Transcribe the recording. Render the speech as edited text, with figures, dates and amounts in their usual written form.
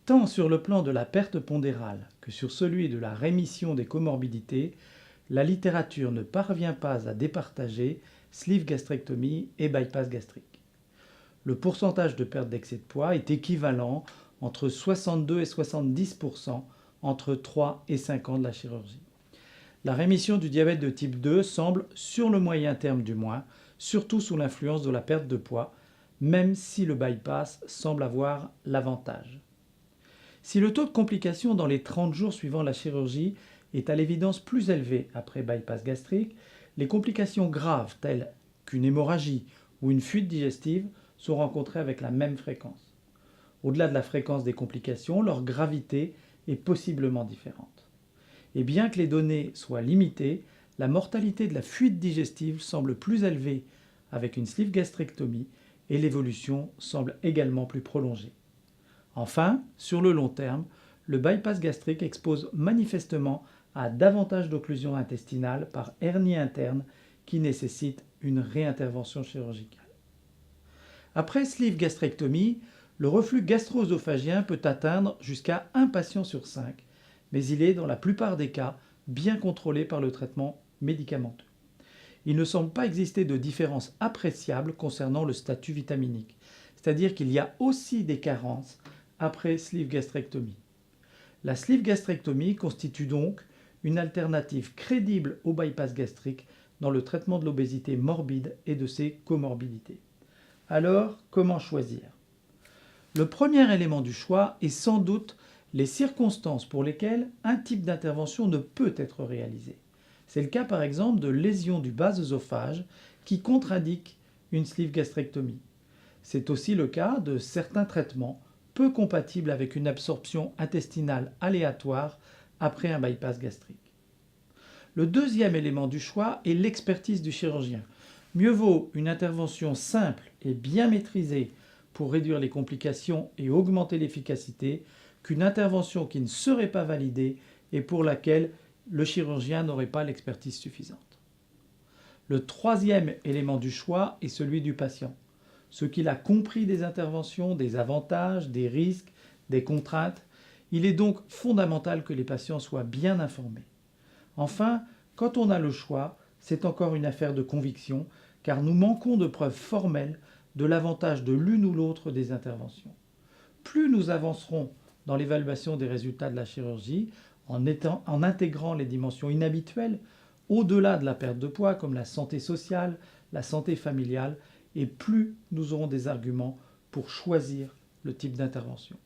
Tant sur le plan de la perte pondérale que sur celui de la rémission des comorbidités, la littérature ne parvient pas à départager sleeve gastrectomie et bypass gastrique. Le pourcentage de perte d'excès de poids est équivalent entre 62 et 70% entre 3 et 5 ans de la chirurgie. La rémission du diabète de type 2 semble, sur le moyen terme du moins, surtout sous l'influence de la perte de poids, même si le bypass semble avoir l'avantage. Si le taux de complications dans les 30 jours suivant la chirurgie est à l'évidence plus élevé après bypass gastrique, les complications graves telles qu'une hémorragie ou une fuite digestive sont rencontrées avec la même fréquence. Au-delà de la fréquence des complications, leur gravité est possiblement différente. Et bien que les données soient limitées, la mortalité de la fuite digestive semble plus élevée avec une sleeve gastrectomie et l'évolution semble également plus prolongée. Enfin, sur le long terme, le bypass gastrique expose manifestement à davantage d'occlusion intestinale par hernie interne qui nécessite une réintervention chirurgicale. Après sleeve gastrectomie, le reflux gastro-œsophagien peut atteindre jusqu'à 1 patient sur 5, mais il est dans la plupart des cas bien contrôlé par le traitement médicamenteux. Il ne semble pas exister de différence appréciable concernant le statut vitaminique, c'est-à-dire qu'il y a aussi des carences après sleeve gastrectomie. La sleeve gastrectomie constitue donc une alternative crédible au bypass gastrique dans le traitement de l'obésité morbide et de ses comorbidités. Alors, comment choisir? Le premier élément du choix est sans doute les circonstances pour lesquelles un type d'intervention ne peut être réalisé. C'est le cas par exemple de lésions du bas œsophage qui contre-indiquent une sleeve gastrectomie. C'est aussi le cas de certains traitements peu compatibles avec une absorption intestinale aléatoire après un bypass gastrique. Le deuxième élément du choix est l'expertise du chirurgien. Mieux vaut une intervention simple et bien maîtrisée pour réduire les complications et augmenter l'efficacité qu'une intervention qui ne serait pas validée et pour laquelle le chirurgien n'aurait pas l'expertise suffisante. Le troisième élément du choix est celui du patient. Ce qu'il a compris des interventions, des avantages, des risques, des contraintes. Il est donc fondamental que les patients soient bien informés. Enfin, quand on a le choix, c'est encore une affaire de conviction, car nous manquons de preuves formelles de l'avantage de l'une ou l'autre des interventions. Plus nous avancerons dans l'évaluation des résultats de la chirurgie, en intégrant les dimensions inhabituelles, au-delà de la perte de poids, comme la santé sociale, la santé familiale, et plus nous aurons des arguments pour choisir le type d'intervention.